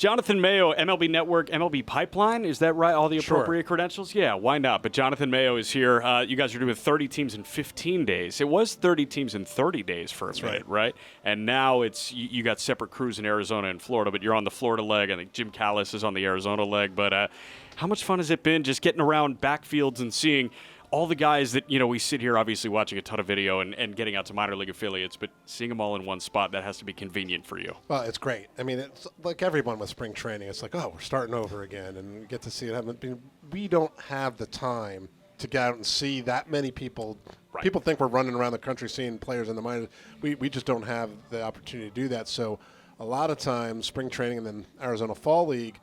Jonathan Mayo, MLB Network, MLB Pipeline. Is that right? All the appropriate Sure. credentials? Yeah, why not? But Jonathan Mayo is here. You guys are doing 30 teams in 15 days. It was 30 teams in 30 days for a minute, right? And now it's you got separate crews in Arizona and Florida, but you're on the Florida leg. I think Jim Callis is on the Arizona leg. But how much fun has it been just getting around backfields and seeing all the guys that, we sit here obviously watching a ton of video and getting out to minor league affiliates, but seeing them all in one spot, that has to be convenient for you. Well, it's great. I mean, it's like everyone with spring training. It's like, we're starting over again, and we get to see it. We don't have the time to get out and see that many people. Right. People think we're running around the country seeing players in the minors. We just don't have the opportunity to do that. So a lot of times, spring training and then Arizona Fall League,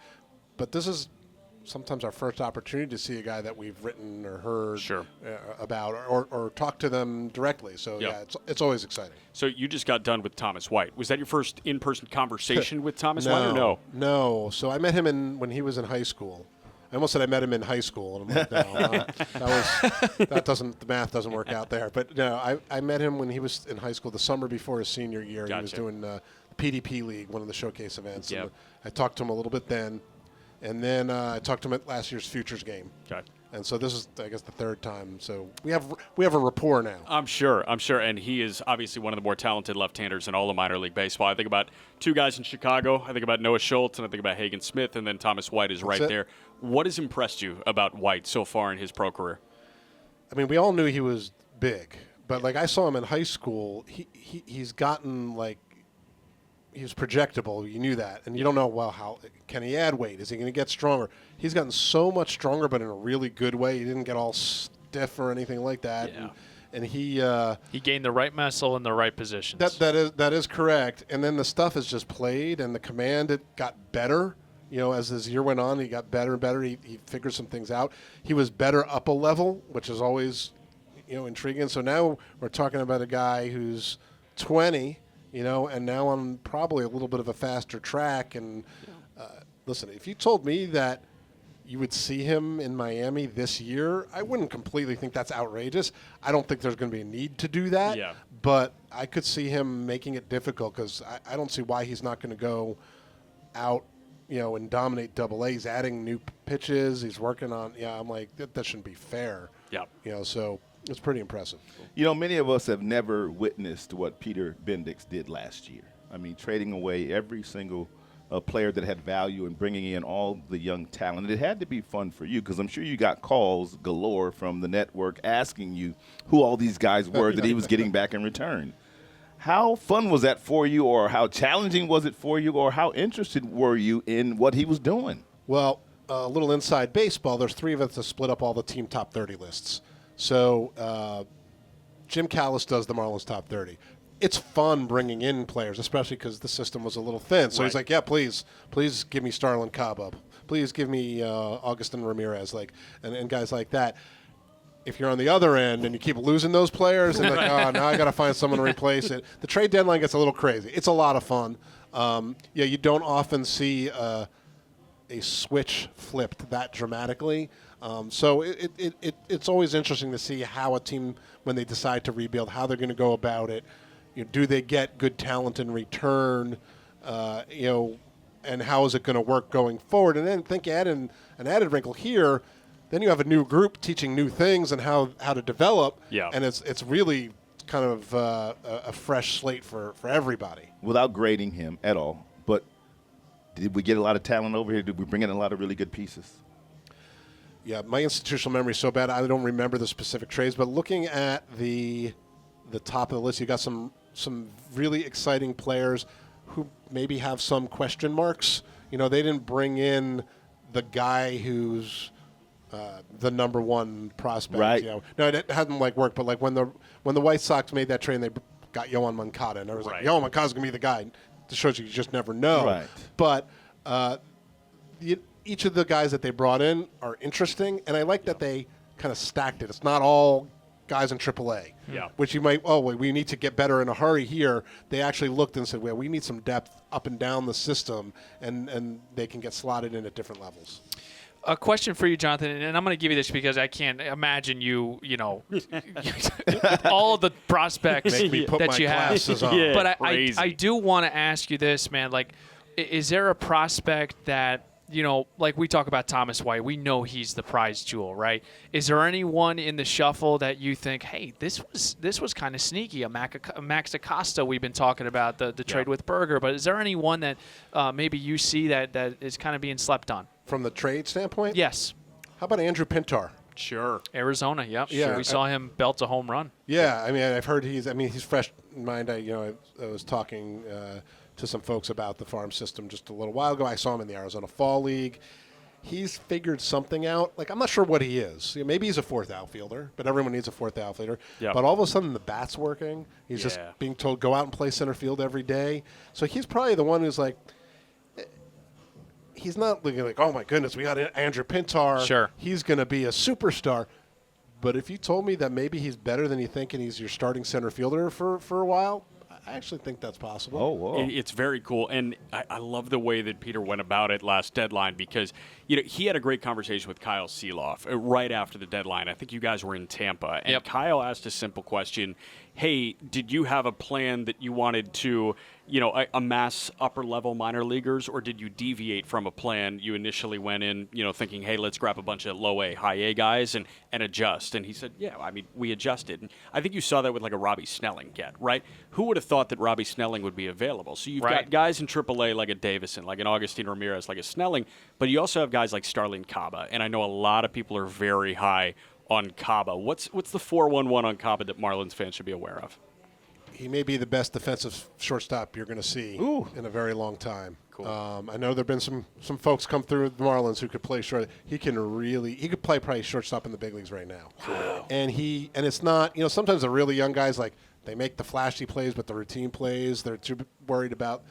but this is sometimes our first opportunity to see a guy that we've written or heard about or talk to them directly. So, it's always exciting. So you just got done with Thomas White. Was that your first in-person conversation with Thomas White or no? No. So I met him when he was in high school. I almost said I met him in high school. And I'm like, no, the math doesn't work out there. But no, I met him when he was in high school the summer before his senior year. Gotcha. He was doing the PDP League, one of the showcase events. Yep. And I talked to him a little bit then. And then I talked to him at last year's Futures game. Okay. And so this is, I guess, the third time. So we have a rapport now. I'm sure. And he is obviously one of the more talented left-handers in all of minor league baseball. I think about two guys in Chicago. I think about Noah Schultz, and I think about Hagen Smith, and then Thomas White is right there. What has impressed you about White so far in his pro career? I mean, we all knew he was big, but I saw him in high school. He's gotten he was projectable. You knew that. And you don't know, how can he add weight? Is he going to get stronger? He's gotten so much stronger, but in a really good way. He didn't get all stiff or anything like that. Yeah. And he gained the right muscle in the right positions. That is correct. And then the stuff is just played, and the command, it got better. As his year went on, he got better and better. He figured some things out. He was better up a level, which is always, intriguing. So now we're talking about a guy who's 20, and now on probably a little bit of a faster track. And listen, if you told me that you would see him in Miami this year, I wouldn't completely think that's outrageous. I don't think there's going to be a need to do that. Yeah. But I could see him making it difficult because I don't see why he's not going to go out, and dominate Double-A. He's adding new pitches. He's working on. I'm like that shouldn't be fair. Yeah. So it's pretty impressive. Many of us have never witnessed what Peter Bendix did last year. I mean, trading away every single player that had value and bringing in all the young talent. It had to be fun for you because I'm sure you got calls galore from the network asking you who all these guys were that he was getting back in return. How fun was that for you, or how challenging was it for you, or how interested were you in what he was doing? Well, a little inside baseball, there's three of us to split up all the team top 30 lists. So Jim Callis does the Marlins top 30. It's fun bringing in players, especially because the system was a little thin. So he's like, please give me Starlyn Caba. Please give me Augustin Ramirez, and guys like that. If you're on the other end and you keep losing those players, and now I got to find someone to replace it. The trade deadline gets a little crazy. It's a lot of fun. You don't often see a switch flipped that dramatically. So it's always interesting to see how a team, when they decide to rebuild, how they're going to go about it. Do they get good talent in return? And how is it going to work going forward? And then add in an added wrinkle here. Then you have a new group teaching new things and how to develop. Yeah. And it's really kind of a fresh slate for everybody. Without grading him at all, but did we get a lot of talent over here? Did we bring in a lot of really good pieces? Yeah, my institutional memory is so bad I don't remember the specific trades. But looking at the top of the list, you got some really exciting players who maybe have some question marks. They didn't bring in the guy who's the number one prospect. Right. No, it hadn't worked. But when the White Sox made that trade, and they got Yohan Moncada, and I was like, Yohan Moncada's gonna be the guy. It shows you just never know. Right. But each of the guys that they brought in are interesting, and I like that they kind of stacked it. It's not all guys in AAA, which you might, we need to get better in a hurry here. They actually looked and said, well, we need some depth up and down the system, and they can get slotted in at different levels. A question for you, Jonathan, and I'm going to give you this because I can't imagine all of the prospects Make me put that my you have. glasses on. Yeah. But I do want to ask you this, man. is there a prospect that, like we talk about Thomas White, we know he's the prize jewel, right? Is there anyone in the shuffle that you think, hey, this was kind of sneaky? A Max Acosta, we've been talking about the trade with Berger, but is there anyone that maybe you see that is kind of being slept on? From the trade standpoint? Yes. How about Andrew Pintar? Sure. Arizona, yep. Yeah, We saw him belt a home run. Yeah, I mean, I've heard he's fresh in mind. I was talking to some folks about the farm system just a little while ago. I saw him in the Arizona Fall League. He's figured something out. Like, I'm not sure what he is. Maybe he's a fourth outfielder, but everyone needs a fourth outfielder. Yep. But all of a sudden, the bat's working. He's just being told, go out and play center field every day. So he's probably the one who's like, he's not looking like, oh, my goodness, we got Andrew Pintar. Sure. He's going to be a superstar. But if you told me that maybe he's better than you think and he's your starting center fielder for a while, I actually think that's possible. Oh, whoa. It's very cool. And I love the way that Peter went about it last deadline because, he had a great conversation with Kyle Seeloff right after the deadline. I think you guys were in Tampa. And Kyle asked a simple question. Hey, did you have a plan that you wanted to, amass upper-level minor leaguers, or did you deviate from a plan you initially went in, thinking, hey, let's grab a bunch of low-A, high-A guys and adjust? And he said, yeah, I mean, we adjusted. And I think you saw that with like a Robbie Snelling get, right? Who would have thought that Robbie Snelling would be available? So you've got guys in AAA like a Davison, like an Augustine Ramirez, like a Snelling, but you also have guys like Starlyn Caba. And I know a lot of people are very high on Caba. What's the 4-1-1 on Caba that Marlins fans should be aware of? He may be the best defensive shortstop you're going to see in a very long time. Cool. I know there have been some folks come through the Marlins who could play short. He could play probably shortstop in the big leagues right now. Wow. And it's not, sometimes the really young guys, like, they make the flashy plays, but the routine plays they're too worried about.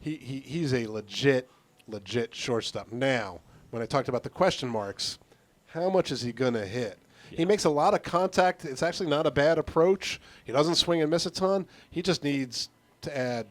He's a legit shortstop. Now, when I talked about the question marks, how much is he going to hit? Yeah. He makes a lot of contact. It's actually not a bad approach. He doesn't swing and miss a ton. He just needs to add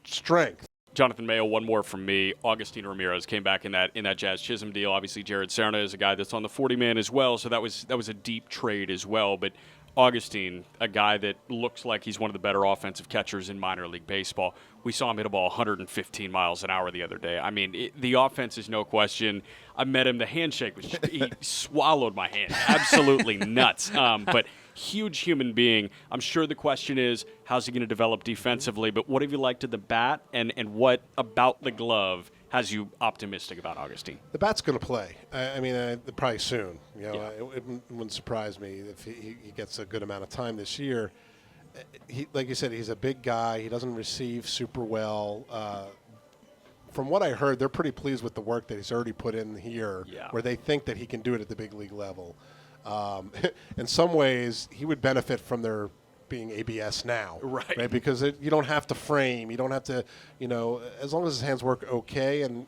strength. Jonathan Mayo, one more from me. Augustine Ramirez came back in that Jazz Chisholm deal. Obviously, Jared Serna is a guy that's on the 40-man as well, so that was a deep trade as well. But Augustine, a guy that looks like he's one of the better offensive catchers in minor league baseball. We saw him hit a ball 115 miles an hour the other day. I mean, the offense is no question. I met him. The handshake was he swallowed my hand. Absolutely nuts. But huge human being. I'm sure the question is, how's he going to develop defensively? But what have you liked at the bat, and what about the glove has you optimistic about Augustine? The bat's going to play. I mean, probably soon. It wouldn't surprise me if he gets a good amount of time this year. Like you said, he's a big guy. He doesn't receive super well. From what I heard, they're pretty pleased with the work that he's already put in here, where they think that he can do it at the big league level. In some ways, he would benefit from their being ABS now, right? Because you don't have to frame, you don't have to, as long as his hands work okay, and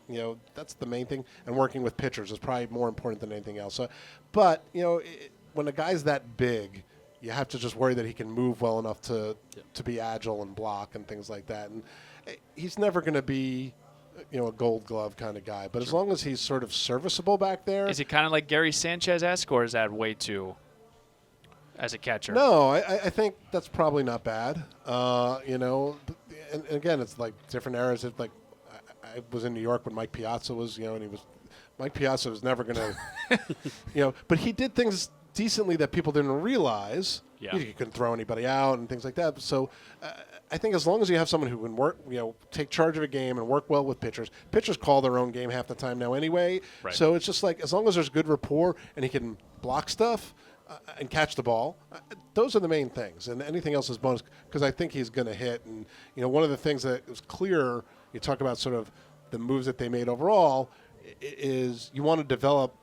that's the main thing. And working with pitchers is probably more important than anything else. But when a guy's that big, you have to just worry that he can move well enough to be agile and block and things like that. And he's never going to be a Gold Glove kind of guy, but as long as he's sort of serviceable back there. Is it kind of like Gary Sanchez-esque, or is that way too as a catcher? No, I think that's probably not bad. And again, it's like different eras. It's like I was in New York when Mike Piazza was, and Mike Piazza was never going to, but he did things decently that people didn't realize. Yeah. He couldn't throw anybody out and things like that. So I think as long as you have someone who can work, take charge of a game and work well with pitchers. Pitchers call their own game half the time now anyway. Right. So it's just like as long as there's good rapport and he can block stuff and catch the ball, those are the main things. And anything else is bonus because I think he's going to hit. And, one of the things that was clear, you talk about sort of the moves that they made overall, is you want to develop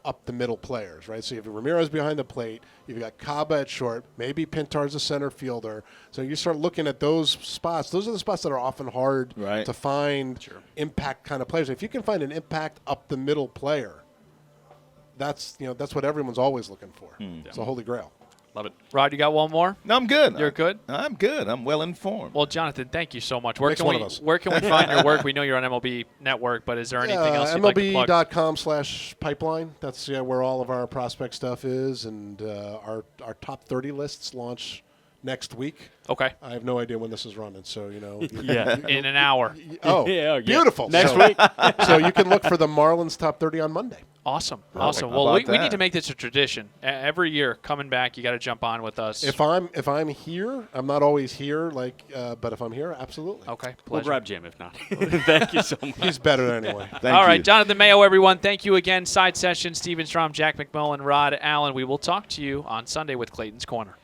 up the middle players, right? So you have Ramirez behind the plate, you've got Caba at short, maybe Pintar's a center fielder. So you start looking at those spots. Those are the spots that are often hard to find impact kind of players. If you can find an impact up the middle player, that's what everyone's always looking for. It's the holy grail. Love it. Rod, you got one more? No, I'm good. You're good? I'm good. I'm well informed. Well, Jonathan, thank you so much. Where can we find your work? We know you're on MLB Network, but is there anything else you'd like to plug? MLB.com/pipeline. That's where all of our prospect stuff is, and our top 30 lists launch next week. Okay. I have no idea when this is running, so In an hour. Oh, beautiful. Next so, week. So you can look for the Marlins top 30 on Monday. Awesome. How Awesome. Well, about we need that? to make this a tradition. Every year, coming back, you got to jump on with us. If I'm here, I'm not always here, but if I'm here, absolutely. Okay. We'll Pleasure. grab Jim if not. Thank you so much. He's better anyway. Thank All you. right, Jonathan Mayo, everyone. Thank you again. Side Session, Stephen Strom, Jack McMullen, Rod Allen. We will talk to you on Sunday with Clayton's Corner.